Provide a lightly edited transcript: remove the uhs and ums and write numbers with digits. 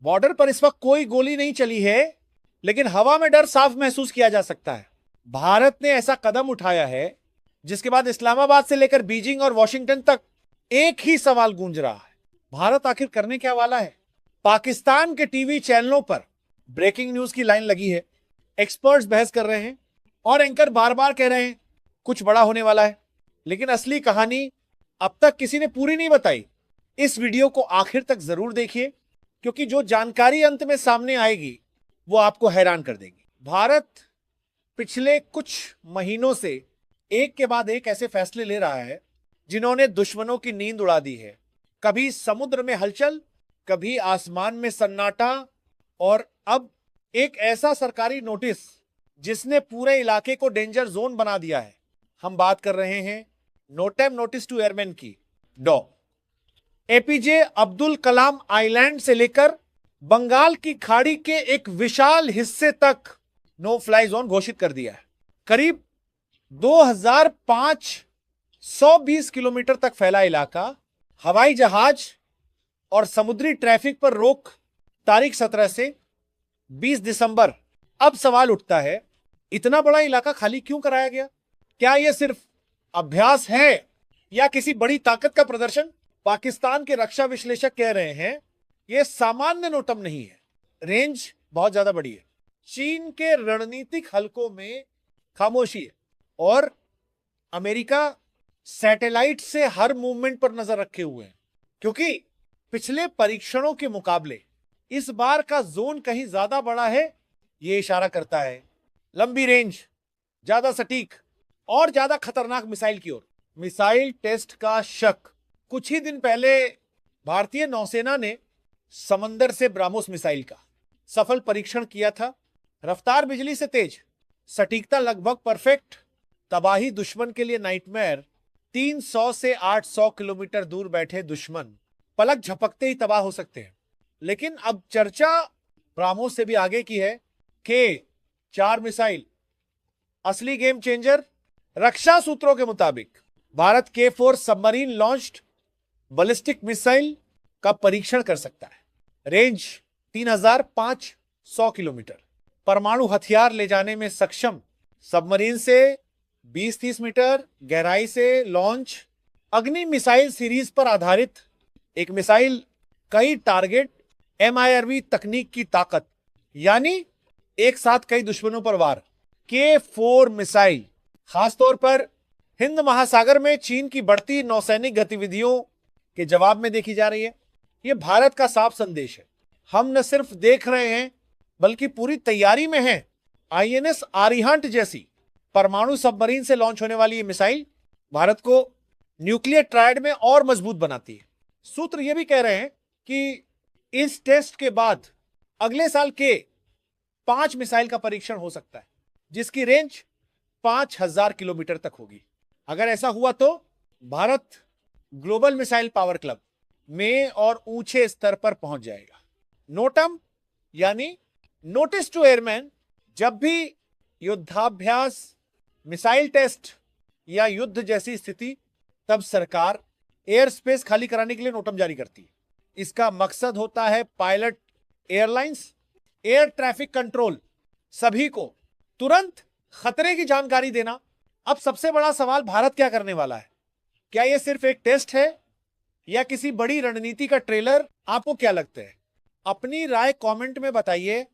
Border पर इस वक्त कोई गोली नहीं चली है, लेकिन हवा में डर साफ महसूस किया जा सकता है। भारत ने ऐसा कदम उठाया है जिसके बाद इस्लामाबाद से लेकर बीजिंग और वॉशिंगटन तक एक ही सवाल गूंज रहा है, भारत आखिर करने क्या वाला है। पाकिस्तान के टीवी चैनलों पर ब्रेकिंग न्यूज की लाइन लगी है, एक्सपर्ट्स बहस कर रहे हैं और एंकर बार बार कह रहे हैं कुछ बड़ा होने वाला है, लेकिन असली कहानी अब तक किसी ने पूरी नहीं बताई। इस वीडियो को आखिर तक जरूर देखिए, क्योंकि जो जानकारी अंत में सामने आएगी वो आपको हैरान कर देगी। भारत पिछले कुछ महीनों से एक के बाद एक ऐसे फैसले ले रहा है जिन्होंने दुश्मनों की नींद उड़ा दी है। कभी समुद्र में हलचल, कभी आसमान में सन्नाटा, और अब एक ऐसा सरकारी नोटिस जिसने पूरे इलाके को डेंजर जोन बना दिया है। हम बात कर रहे हैं नोटेम नोटिस टू एयरमैन की। डॉ एपीजे अब्दुल कलाम आइलैंड से लेकर बंगाल की खाड़ी के एक विशाल हिस्से तक नो फ्लाई जोन घोषित कर दिया है। करीब 2520 किलोमीटर तक फैला इलाका, हवाई जहाज और समुद्री ट्रैफिक पर रोक तारीख 17 से 20 दिसंबर। अब सवाल उठता है, इतना बड़ा इलाका खाली क्यों कराया गया? क्या यह सिर्फ अभ्यास है या किसी बड़ी ताकत का प्रदर्शन? पाकिस्तान के रक्षा विश्लेषक कह रहे हैं यह सामान्य नोटम नहीं है, रेंज बहुत ज्यादा बड़ी है। चीन के रणनीतिक हलकों में खामोशी है और अमेरिका सैटेलाइट से हर मूवमेंट पर नजर रखे हुए हैं, क्योंकि पिछले परीक्षणों के मुकाबले इस बार का जोन कहीं ज्यादा बड़ा है। यह इशारा करता है लंबी रेंज, ज्यादा सटीक और ज्यादा खतरनाक मिसाइल की ओर। मिसाइल टेस्ट का शक। कुछ ही दिन पहले भारतीय नौसेना ने समंदर से ब्राह्मोस मिसाइल का सफल परीक्षण किया था। रफ्तार बिजली से तेज, सटीकता लगभग परफेक्ट, तबाही दुश्मन के लिए नाइटमेयर। 300 से 800 किलोमीटर दूर बैठे दुश्मन पलक झपकते ही तबाह हो सकते हैं। लेकिन अब चर्चा ब्राह्मोस से भी आगे की है। K4 मिसाइल असली गेम चेंजर। रक्षा सूत्रों के मुताबिक Bharat K4 submarine launched ballistic missile का परीक्षण कर सकता है। Range 3500 kilometre. परमाणु हथियार ले जाने में सक्षम, सबमरीन से 20-30 मीटर गहराई से लॉन्च। अग्नि मिसाइल सीरीज पर आधारित एक मिसाइल, कई टारगेट, MIRV तकनीक की ताकत, यानी एक साथ कई दुश्मनों पर वार। K4 मिसाइल खासतौर पर हिंद महासागर में चीन की बढ़ती नौसैनिक गतिविधियों के जवाब में देखी जा रही है। यह भारत का साफ संदेश है, हम न सिर्फ देख रहे हैं बल्कि पूरी तैयारी में हैं। INS आरिहंट जैसी परमाणु सबमरीन से लॉन्च होने वाली यह मिसाइल भारत को न्यूक्लियर ट्रायड में और मजबूत बनाती है। सूत्र यह भी कह रहे हैं कि इस टेस्ट के बाद अगले साल के 5 मिसाइल का परीक्षण हो सकता है, जिसकी रेंज 5000 किलोमीटर तक होगी। अगर ऐसा हुआ तो Bharat global missile power club में और ऊंचे स्तर पर पहुंच जाएगा। नोटम यानी नोटिस टू एयरमैन। जब भी युद्धाभ्यास, मिसाइल टेस्ट या युद्ध जैसी स्थिति, तब सरकार एयर स्पेस खाली कराने के लिए नोटम जारी करती है। इसका मकसद होता है pilot, airlines, air traffic control, सभी को तुरंत खतरे की जानकारी देना। अब सबसे बड़ा सवाल, भारत क्या करने वाला है? क्या यह सिर्फ एक टेस्ट है या किसी बड़ी रणनीति का ट्रेलर? आपको क्या लगता है? अपनी राय कमेंट में बताइए।